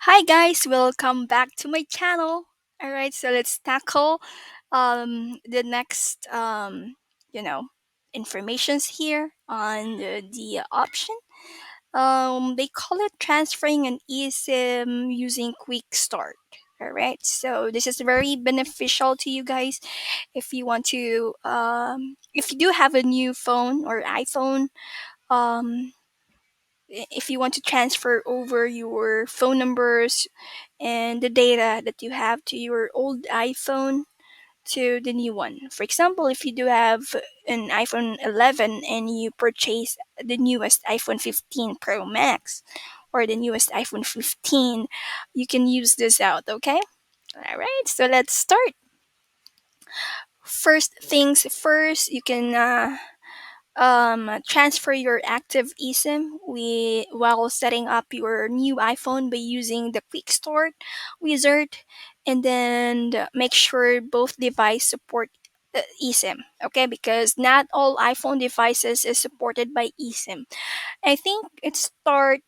Hi guys, welcome back to my channel. All right, so let's tackle the next you know informations here on the option. They call it transferring an eSIM using quick start. All right, so this is very beneficial to you guys if you want to if you do have a new phone or iPhone. Um, if you want to transfer over your phone numbers and the data that you have to your old iPhone to the new one. For example, if you do have an iPhone 11 and you purchase the newest iPhone 15 Pro Max or the newest iPhone 15, you can use this out, okay? All right, so let's start. First things first, you can transfer your active eSIM while setting up your new iPhone by using the Quick Start wizard, and then make sure both devices support eSIM. Okay, because not all iPhone devices is supported by eSIM. I think it start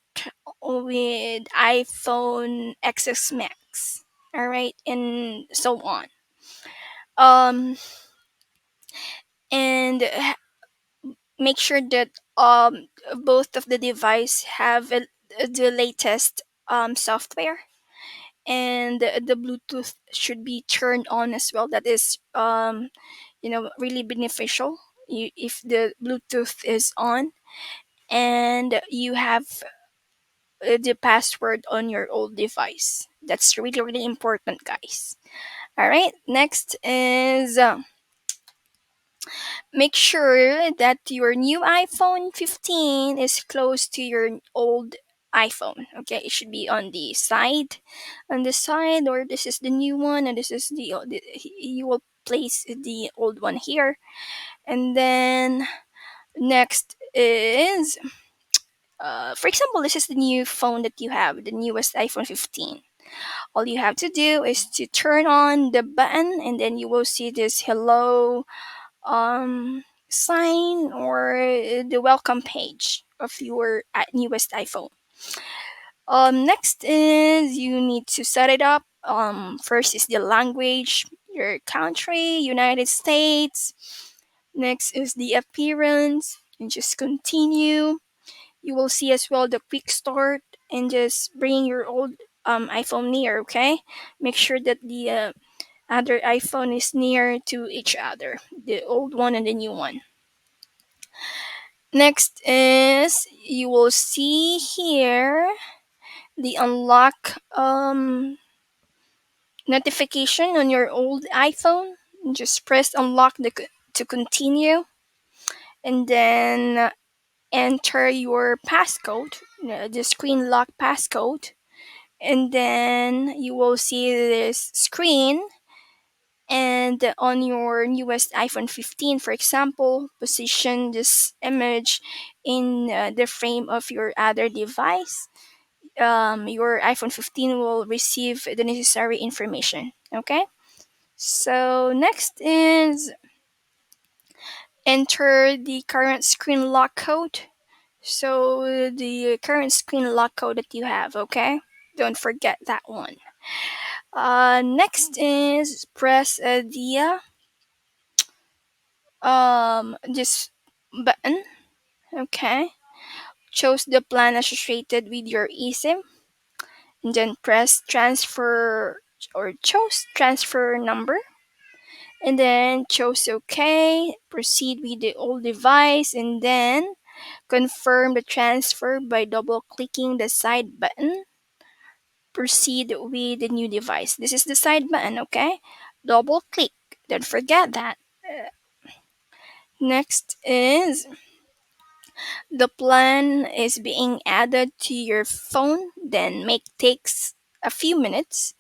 with iPhone XS Max. All right, and so on. Um, and make sure that both of the device have the latest software, and the Bluetooth should be turned on as well. That is really beneficial if the Bluetooth is on and you have the password on your old device. That's really really important, guys. All right, next is make sure that your new iPhone 15 is close to your old iPhone. Okay, it should be on the side, or this is the new one, and this is you will place the old one here, and then next is, for example, this is the new phone that you have, the newest iPhone 15. All you have to do is to turn on the button, and then you will see this hello sign or the welcome page of your newest iPhone. Next is you need to set it up. First is the language, your country, United States. Next is the appearance, and just continue. You will see as well the quick start, and just bring your old iPhone near. Okay, make sure that the other iPhone is near to each other, the old one and the new one. Next is you will see here the unlock notification on your old iPhone. Just press unlock to continue, and then enter your passcode, the screen lock passcode, and then you will see this screen. And on your newest iPhone 15, for example, position this image in the frame of your other device. Your iPhone 15 will receive the necessary information. Okay, so next is enter the current screen lock code. So the current screen lock code that you have. Okay, don't forget that one. Next is press the this button. Okay, choose the plan associated with your eSIM, and then press transfer or choose transfer number, and then choose OK, proceed with the old device, and then confirm the transfer by double clicking the side button. Proceed with the new device. This is the side button. Okay, double click, don't forget that. Next is the plan is being added to your phone, then make takes a few minutes.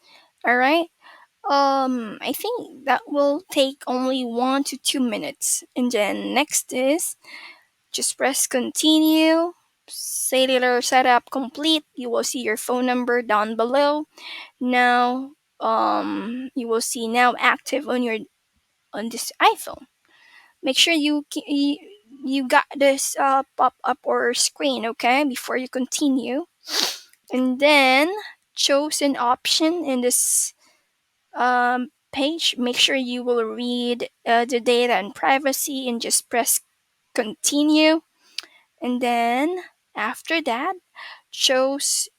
All right, I think that will take only 1 to 2 minutes. And then next is just press continue. Cellular setup complete. You will see your phone number down below. Now, you will see now active on this iPhone. Make sure you got this pop up or screen, okay, before you continue. And then choose an option in this page, make sure you will read the data and privacy and just press continue. And then after that, choose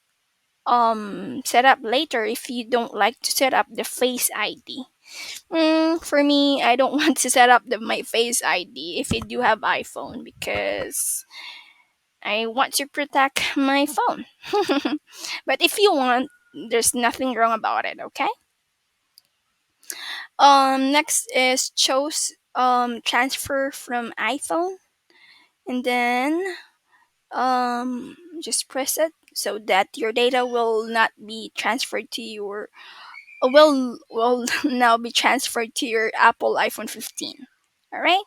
set up later if you don't like to set up the face ID. For me, I don't want to set up my face ID if you do have iPhone because I want to protect my phone. But if you want, there's nothing wrong about it, okay? Next is choose transfer from iPhone, and then just press it so that your data will not be transferred to your will now be transferred to your Apple iPhone 15. All right.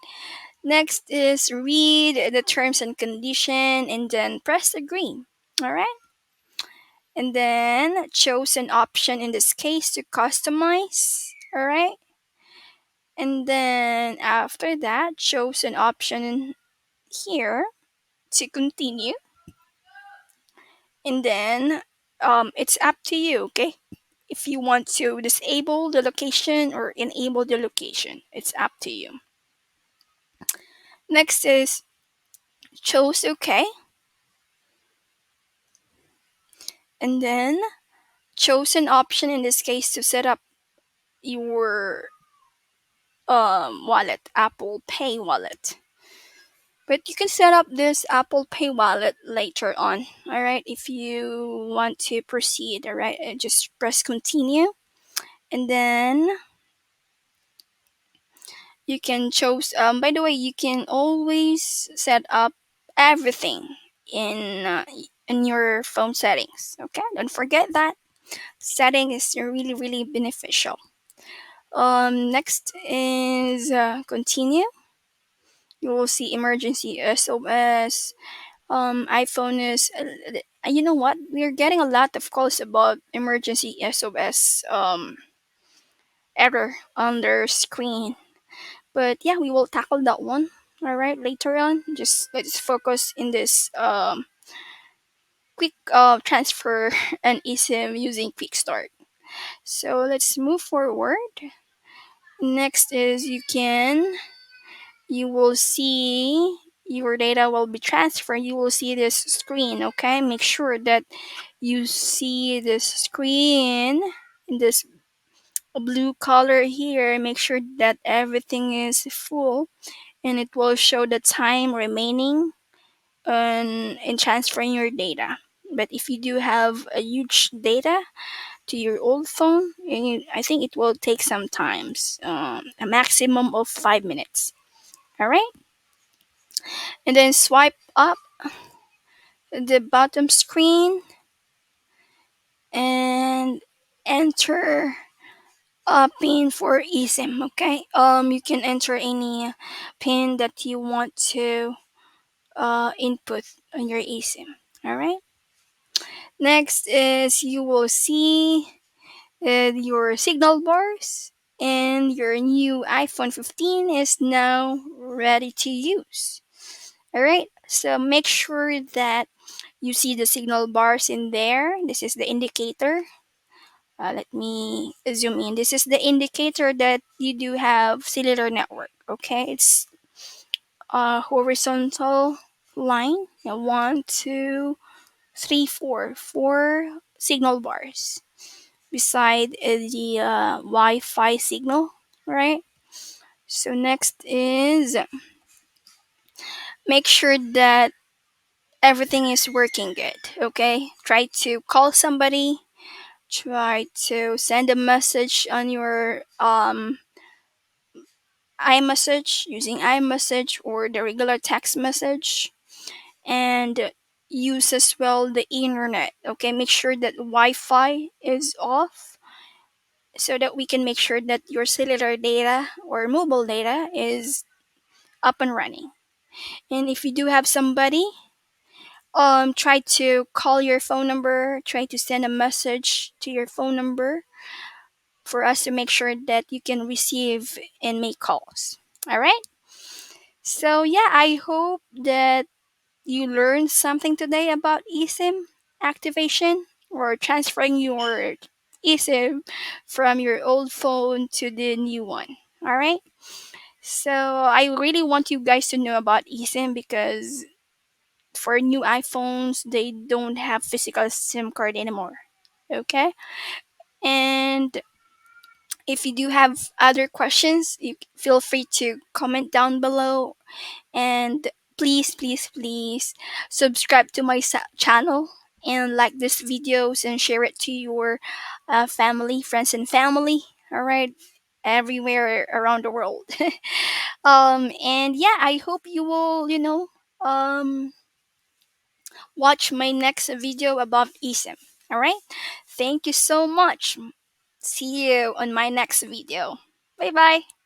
Next is read the terms and condition and then press agree. All right. And then choose an option in this case to customize. All right. And then after that, choose an option here to continue. And then it's up to you, okay? If you want to disable the location or enable the location, it's up to you. Next is choose OK, and then choose an option in this case to set up your wallet, Apple Pay wallet. But you can set up this Apple Pay wallet later on, all right? If you want to proceed, all right, just press continue, and then you can choose. By the way, you can always set up everything in your phone settings. Okay, don't forget that setting is really beneficial. Next is continue. You will see emergency SOS. iPhone is. You know what? We're getting a lot of calls about emergency SOS error on their screen. But yeah, we will tackle that one. All right, later on. Just let's focus in this quick transfer and eSIM using Quick Start. So let's move forward. Next is you will see your data will be transferred. You will see this screen. Okay, make sure that you see this screen in this blue color here. Make sure that everything is full and it will show the time remaining in transferring your data. But if you do have a huge data to your old phone, I think it will take some times, a maximum of 5 minutes. All right, and then swipe up the bottom screen and enter a pin for eSIM. Okay, you can enter any pin that you want to input on your eSIM. All right. Next is you will see your signal bars and your new iPhone 15 is now ready to use. All right. So make sure that you see the signal bars in there. This is the indicator. Let me zoom in. This is the indicator that you do have cellular network. Okay, it's a horizontal line. And one, two, three, four signal bars beside the Wi-Fi signal, right? So next is make sure that everything is working good. Okay, try to call somebody. Try to send a message on your iMessage using iMessage or the regular text message, and use as well the internet. Okay, make sure that Wi-Fi is off so that we can make sure that your cellular data or mobile data is up and running. And if you do have somebody, try to call your phone number, try to send a message to your phone number for us to make sure that you can receive and make calls. All right. So yeah, I hope that you learned something today about eSIM activation. or transferring your eSIM from your old phone to the new one. All right. So I really want you guys to know about eSIM because for new iPhones, they don't have physical SIM card anymore. Okay. And if you do have other questions, you feel free to comment down below. And please, please, please subscribe to my channel and like this videos and share it to your family, friends, and family. All right, everywhere around the world. And yeah, I hope you will, watch my next video about eSIM. All right, thank you so much. See you on my next video. Bye bye.